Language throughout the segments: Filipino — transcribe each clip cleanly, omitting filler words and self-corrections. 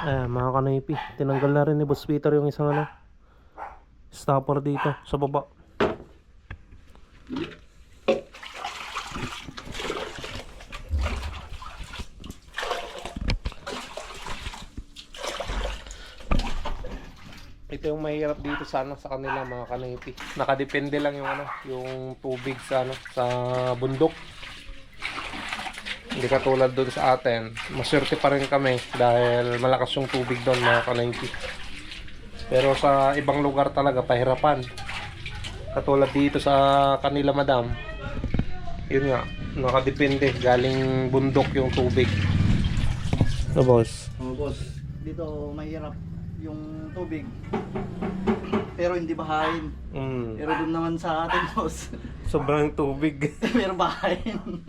Mga kanipi, tinanggal na rin ni Boss Peter yung isang stopper dito sa baba. Ito yung mahirap dito sa kanila mga kanipi. Nakadepende lang yung tubig sa sa bundok. Hindi katulad doon sa atin. Maswerte pa rin kami dahil malakas yung tubig doon mga kanipi. Pero sa ibang lugar talaga pahirapan. Katulad dito sa kanila madam. Yun nga, nakadepende, galing bundok yung tubig. No boss? Oh, boss, dito mahirap yung tubig. Pero hindi bahain. Pero doon naman sa atin, boss, Sobrang tubig. pero bahain.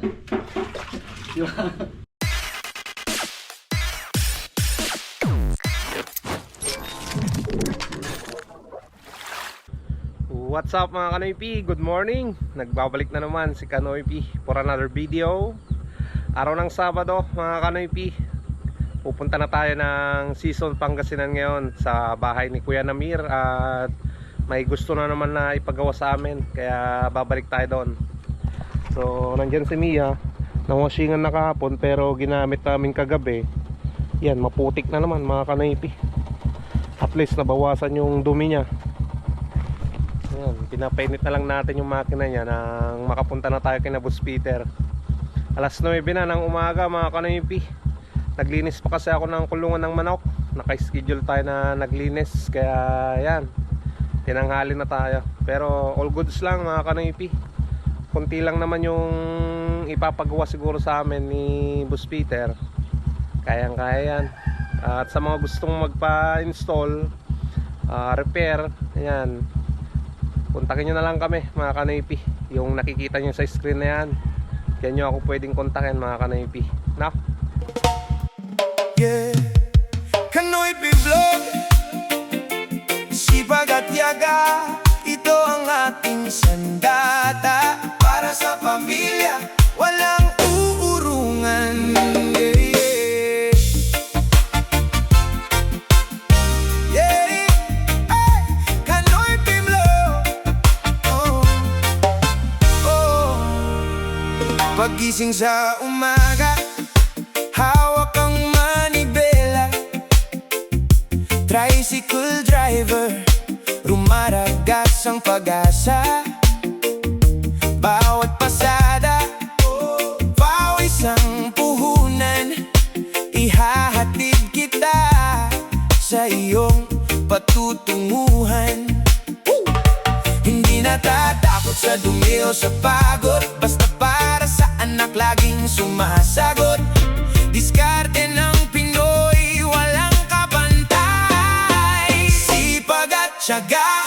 Diba? What's up mga Kanoy P? Good morning! Nagbabalik na naman si Kanoy P for another video. Araw ng Sabado mga Kanoy P. Pupunta na tayo ng Season Pangasinan ngayon sa bahay ni Kuya Namir. At may gusto na naman na ipagawa sa amin, kaya babalik tayo doon. So nandyan si Mia. Nawashingan na kahapon pero ginamit namin kagabi. Yan, maputik na naman mga Kanoy P. At least nabawasan yung dumi niya. Ayan, pinapainit na lang natin yung makina niya nang makapunta na tayo kina Boss Peter. Alas 9 na ng umaga mga Kanoy P. Naglinis pa kasi ako ng kulungan ng manok. Naka-schedule tayo na naglinis, kaya yan, tinanghali na tayo. Pero all goods lang mga Kanoy P. Kunti lang naman yung ipapagawa siguro sa amin ni Boss Peter. Kayang kaya yan. At sa mga gustong magpa-install, repair, yan, kontakin nyo na lang kami mga Kanoy P. Yung nakikita nyo sa screen na yan, yan nyo ako pwedeng kontakin mga Kanoy P. Na? Yeah, Kanoy P Vlog, sipag at yaga, ito ang ating sandata. Para sa pamilya, walang uurungan. Yeah, yeah. Yeah, ay, Kanoy P Vlog. Oh, oh. Pagising sa umaga, hawak ang manibela. Tricycle driver, rumaragas ang pag-asa. Bawat pasada, pawis ang puhunan. Ihahatid kita sa iyong patutunguhan. Hindi natatakot sa dumi o sa pagod, basta para sa anak laging sumasagot. Diskarte ng Pinoy, walang kapantay. Sipag at tiyaga,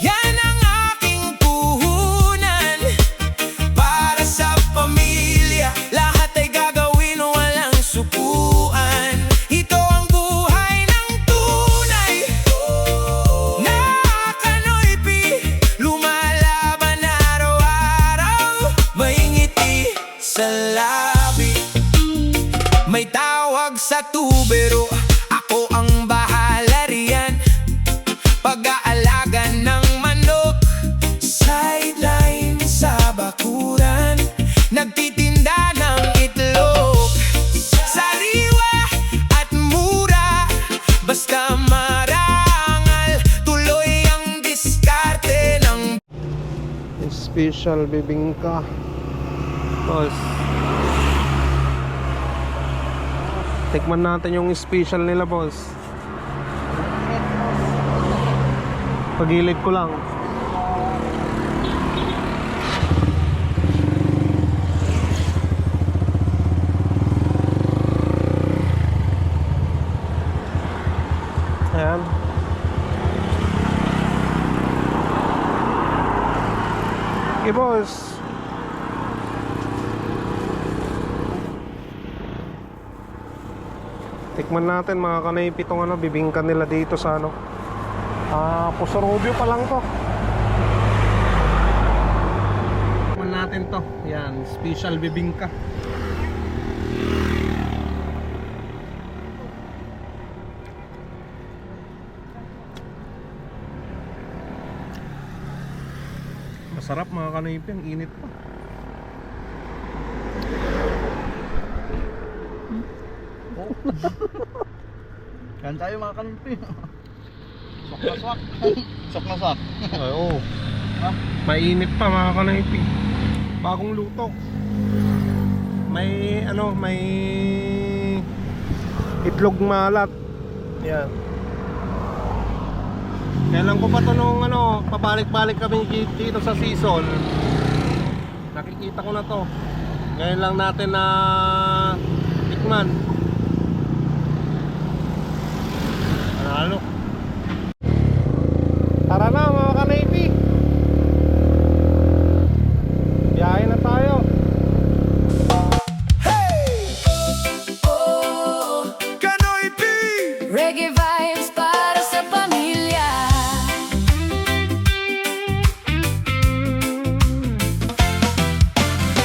yan ang aking puhunan. Para sa pamilya, lahat ay gagawin, walang supuan. Ito ang buhay ng tunay na Kanoy P. Lumalaban araw-araw, may ngiti sa labi, may tawag sa tubero. Ako ang bahala riyan, pag-aalaga ng manok. Sideline sa bakuran, nagtitinda ng itlog. Sariwa at mura, basta marangal, tuloy ang diskarte ng Special bibingka. Boss, tikman natin yung special nila boss. Pagilid ko lang. Ayan. Okay boss. Tikman natin mga Kanoy P itong bibingka nila dito sa Puso Rubio pa lang to. Tikman natin to. Yan, special bibingka. Sarap mga kanoypi, ang init pa. Yan tayo mga kanimpi. Sok na sok. Sok na sok. Ay, oo. Ha? Mainit pa mga kanoypi. Bagong luto. May ano, may itlog malat. Yan. Kailan ko pa to nung ano, pabalik-balik kami dito sa season. Nakikita ko na to. Ngayon lang natin na tikman. Panalo. Tara na mga kanaypi. Biyahe na tayo. Kanoypi! Reggae vibes para sa pamilya.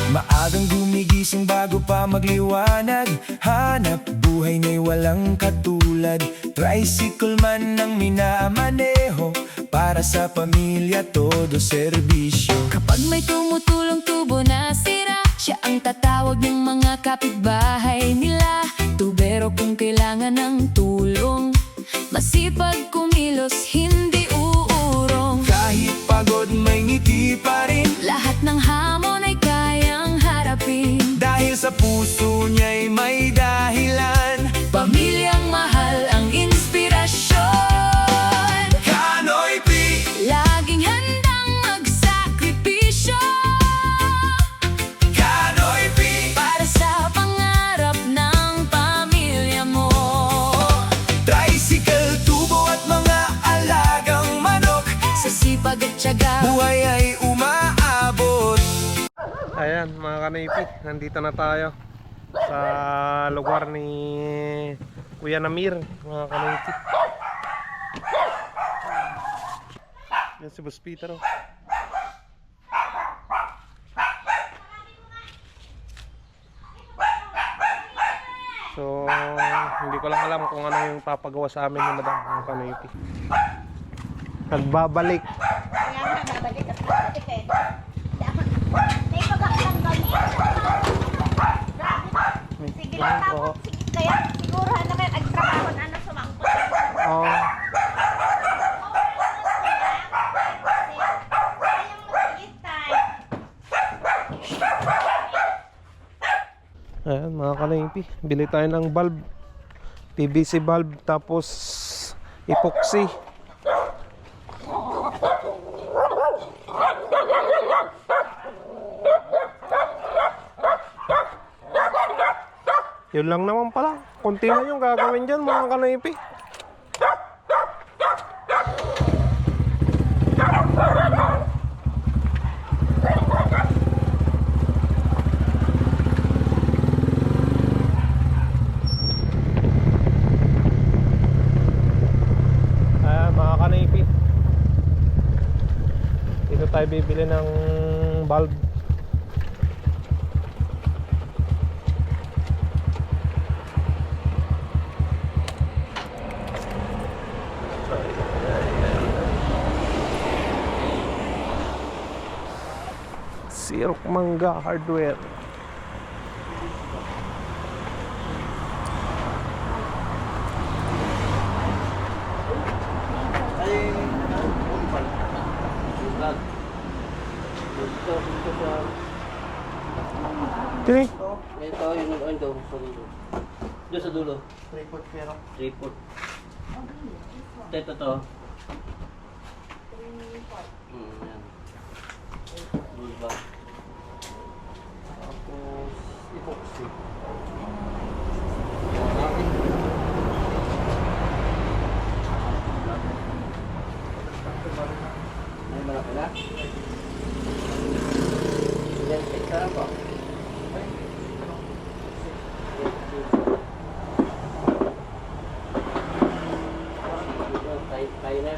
Maagang gumigising bago pa magliwanag, hanap buhay niya'y walang katulad. Tricycle man ang minamaneho, para sa pamilya todo serbisyo. Kapag may tumutulong tubo na sira, siya ang tatawag ng mga kapitbahay nila. Tubero kung kailangan ng tulong, masipag kumilos, hindi uurong. Kahit pagod may ngiti pa rin, Lahat ng hamon ay kayang harapin. dahil sa puso niya'y may dahilan. Pamilyang mahal ang inspirasyon. Kanoypi! Laging handang magsakripisyo Kanoypi! para sa pangarap ng pamilya mo. Tricycle, tubo at mga alagang manok, Sa sipag at tiyaga, buhay ay umaabot. Ayan mga kanaypi, nandito na tayo sa lugar ni Kuya Namir mga kanaypi. Yan si Boss Peter oh. So hindi ko lang alam kung ano yung papagawa sa amin ni Madam mga kanaypi. Nagbabalik. Kaya nga, babalik at babalik eh. May pagkaklang kami. Sige lang tapos. Kaya siguro ano kayo, nagtrabaho na ano sumangkot. Oh. Ayan mga kanaypi, bili tayo ng bulb, PVC bulb tapos epoxy. Yun lang naman pala, konti na yung gagawin dyan mga kanaypi. Mga kanaypi, dito tayo bibili ng bulb. Sirok Mangga Hardware. Ay, umpal. Vlog. Dito sa... Tini, Ito yung ito sa dulo. Doon sa dulo. 3-foot pero. 3 foot. Ito to. Yan. Dulo ba? Tapos, epoxy. Ay, malaki na. Yan, isa lang po. Tayo na.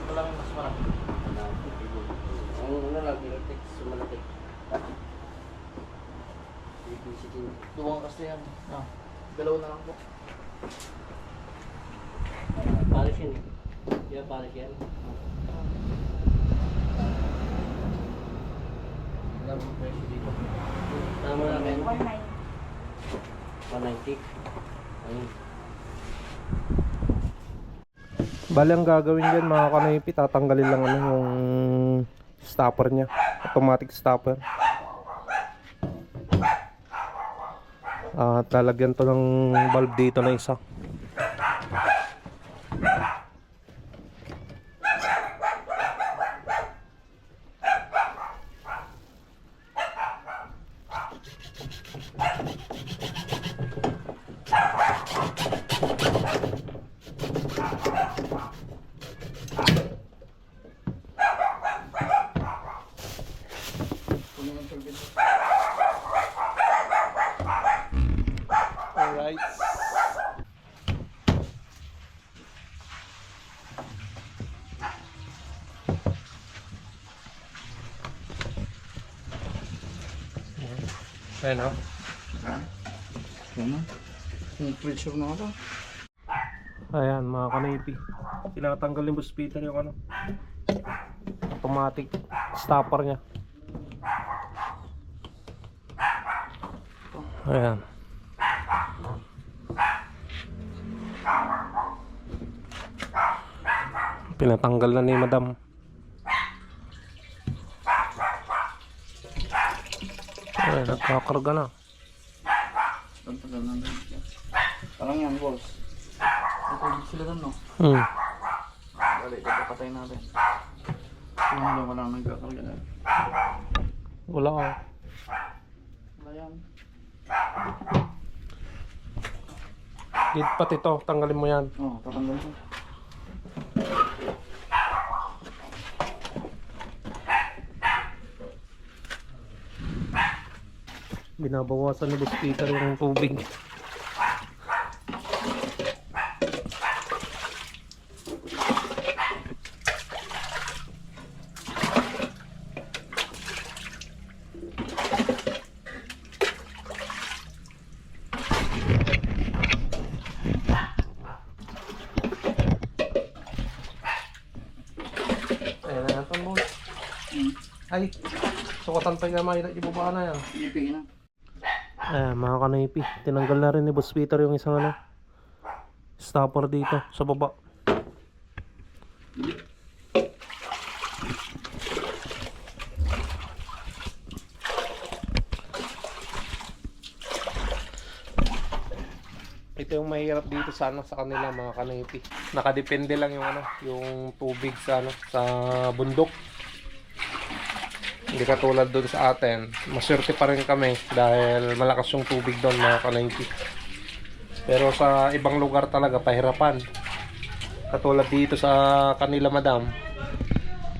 Walang mas marami. Ang ano lang, electric, sumalaki. BBC. Duwang kasi yan. Dalawa na lang po. pares yan eh. Yan, pares yan. Tama ang presyo dito. Tama na kayo. 190. Ayun. Bali ang gagawin dyan mga kanoypi, tatanggalin lang ano yung stopper nya, automatic stopper. At lalagyan to ng valve dito na isa. Alright. Ayan o. Yan na. Yung pressure na ito. Ayan mga kanipi. Tinatanggal yung bus filter yung ano, automatic stopper nya. Ayan. Pinatanggal na ni madam. Ayan, nagkakarga na. Tagal na rin. Parang yan, boss. Ito sila doon, no? Dali, ito patay natin. Kung hindi mo lang nagkakarga na. Wala ka. Wala yan. Dito pati to, tanggalin mo yan. Oo, tatanggal ko. Binabawasan ni bus filter yung tubig. Ayan na natin boss. Ay, sukatan pa yung may ibaba na yan. Ipigin na. Ayan mga kanipi, tinanggal na rin ni Boss Peter yung isang ano, stopper dito sa baba. Ito yung mahirap dito sa ano, sa kanila mga kanipi. Nakadepende lang yung ano, yung tubig sa ano, sa bundok. Hindi katulad doon sa atin. Maswerte pa rin kami dahil malakas yung tubig doon mga kanipi. Pero sa ibang lugar talaga pahirapan. Katulad dito sa kanila madam.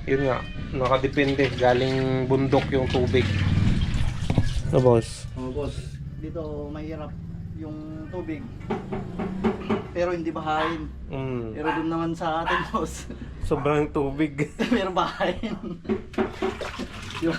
Yun nga, nakadepende, galing bundok yung tubig. No boss? Oo, boss. Dito mahirap yung tubig. Pero hindi bahayin. Pero doon naman sa atin, boss. Sobrang tubig. Pero bahayin. Diba?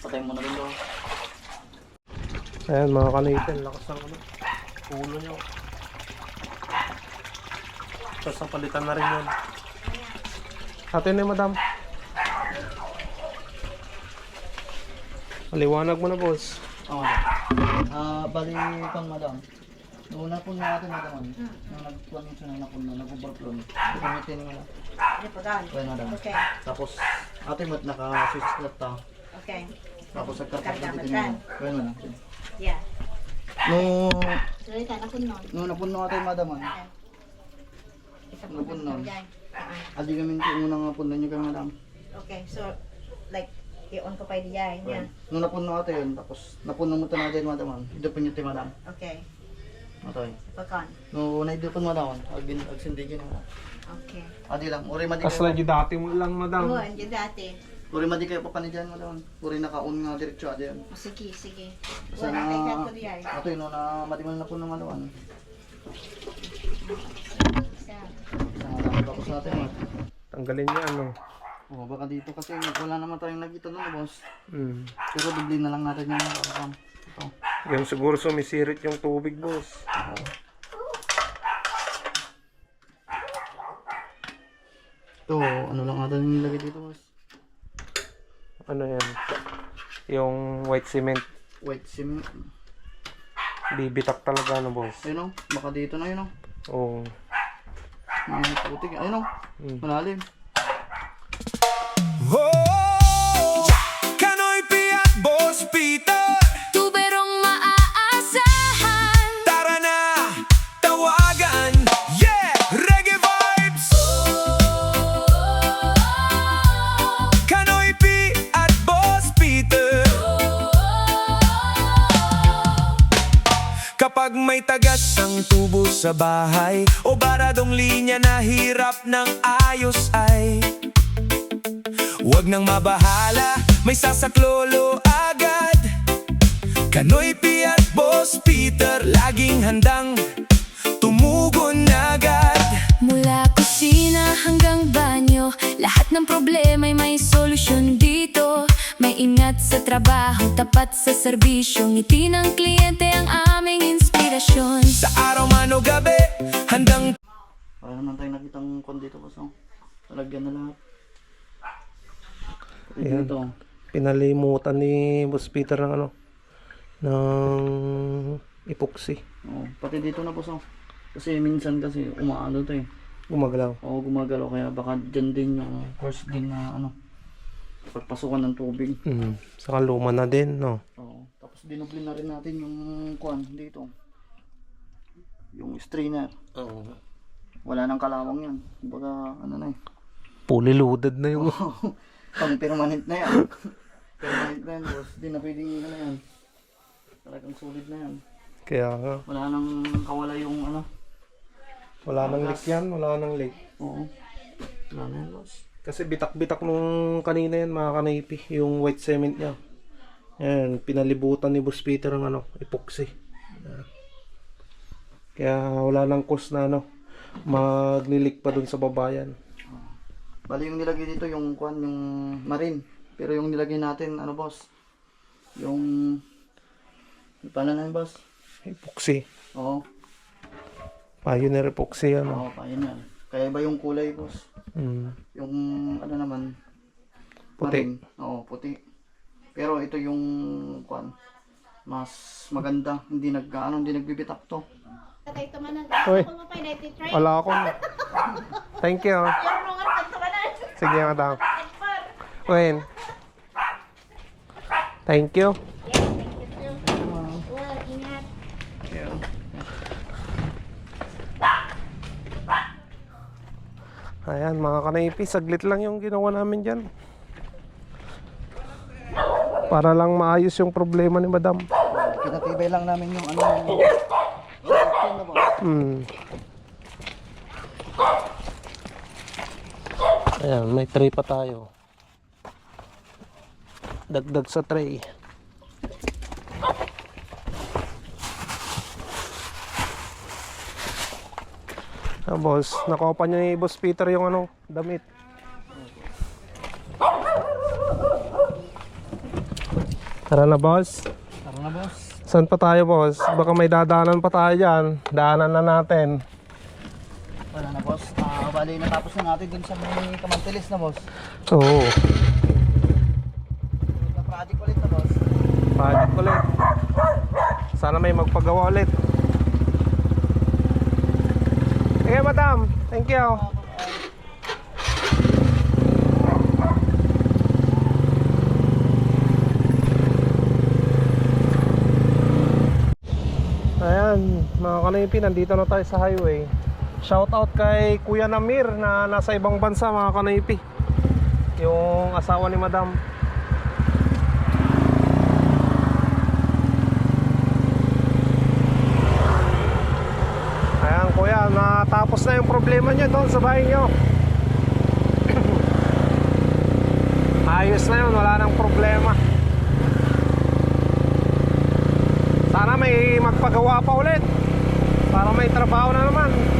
Patay mo na rin daw. Ayan mga kanipi, lakas ng ano, ulo nyo. Tapos palitan na rin yun. Atin na madam. Maliwanag mo na boss. Oo. Bali kang madam. Noong napun natin madam. Nung nagkuhan siya na napun na, nag-overflow. Gamitin mo na. Ano po doon? Well, madam. Okay. Tapos, ate mo naka-switch slot ta. Okay. Tapos nagkarkap Karga na mo din dyan. mo. Well, madam. Yeah. Nung Salita na po nun. napun na ate madam. Isa Ano po po doon nun? dyan. Adi kami yung unang napunan nyo kay madam. Okay, so like i-on ko pa diyan niya. Nung napun na ate yun, tapos napun na mo ito na din madam. Ito po nyo ito madam. Okay. Matoy. Pagkan. No, naidupon mo daw. Agsindigin mo. Okay. Adi lang, uri madi Kas kayo. lagi dati mo lang madam. Oo, andyan dati. Uri madi kayo papanidyan mo daw. Uri nakaon nga diretso adi yan. O, sige, sige. Sana, Wala kay Kato diyan. Matoy, no, na madi man na po naman daw. Isa. Sana tapos natin, Mat. Tanggalin niya ano. Oh, baka dito kasi wala naman tayong nakita nun, boss. Hmm. Pero bigli na lang natin yung ito. Yung siguro sumisirit yung tubig, boss. Ito, ano lang natin yung nilagay dito, boss. Ano yan? Yung white cement. White cement. Bibitak talaga ano, boss. Ayun o, baka dito na yun o. Oo. Mga putik. Ayun o, malalim. Oh, Kanoy P at Boss Peter. Tuberong maaasahan. Tara na, tawagan. Yeah, reggae vibes. Kanoy P at Boss Peter. Kapag may tagas ang tubo sa bahay o baradong linya na hirap ng ayos ay huwag nang mabahala, may sasaklolo agad. Kanoy P at Boss Peter, laging handang tumugon agad. Mula kusina hanggang banyo, lahat ng problema'y may solusyon dito. May ingat sa trabaho, tapat sa serbisyo, ngiti ng kliyente ang aming inspirasyon. Sa araw man o gabi, handang Para naman tayo nakitang kon dito, boss o. Talagyan na lahat. Pati Ayan. dito. Pinalimutan ni Boss Peter ng ano, ng epoxy. Oh, pati dito na, boss o. Kasi minsan kasi umaano to eh. Gumagalaw. Oo, gumagalaw kaya baka dyan din yung first din na ano, pagpasukan ng tubig. Saka luma na din, no? Oo. Tapos dinublin na rin natin yung kuan dito. Yung strainer. Oo. Wala nang kalawang yan. Kumbaga ano na eh. Fully loaded na yung... Pang permanent na yan. Permanent na yan, boss. Di na pwedeng ano yan. Talagang solid na yan. Kaya nga. Wala nang kawala yung ano. Wala nang leak yan, wala nang leak. Oo. Wala na yan, boss. Kasi bitak-bitak nung kanina yan, mga kanaypi, yung white cement niya. Yan, pinalibutan ni Boss Peter ng ano, epoxy. Yan. Kaya wala nang cost na ano, maglilik pa dun sa babayan. Bali yung nilagay dito yung kuan, yung marine. Pero yung nilagay natin, ano boss? Yung... Paano na yun, boss? Epoxy. Oo. Pioneer epoxy ano. Oo, paano yan. Kaya iba yung kulay, boss? Yung ano naman, Puti. marine. Oo, puti. Pero ito yung kuan, mas maganda. Hindi nagbibitak to. Tatay tumanan. Uy. Ako mo pa yung try. Wala ako. Thank you. Yung rungan pag tumanan. Sige, madam. Wayne. Thank you. Well, ingat. Ayan mga kanaypi, saglit lang yung ginawa namin dyan. Para lang maayos yung problema ni madam. Pinatibay lang namin yung ano. Ayan, may tray pa tayo. Dagdag sa tray. Ah, boss, nakopa niya ni Boss Peter yung ano, damit. Tara na, boss. Tara na, boss. Saan pa tayo, boss? Baka may dadaanan pa tayo dyan. Daanan na natin. Wala na, boss. Bali, natapos na natin dun sa may Kamantilis na, boss. Oo. Na project ulit na, boss. Project ulit. Sana may magpagawa ulit. Okay, madam. Thank you. Ayan, mga kanaypi, nandito na tayo sa highway. Shoutout kay Kuya Namir na nasa ibang bansa, mga kanaypi. Yung asawa ni madam. ayos na yung problema nyo doon sa bahay nyo. Ayos na yun, wala nang problema. Sana may magpagawa pa ulit para may trabaho na naman.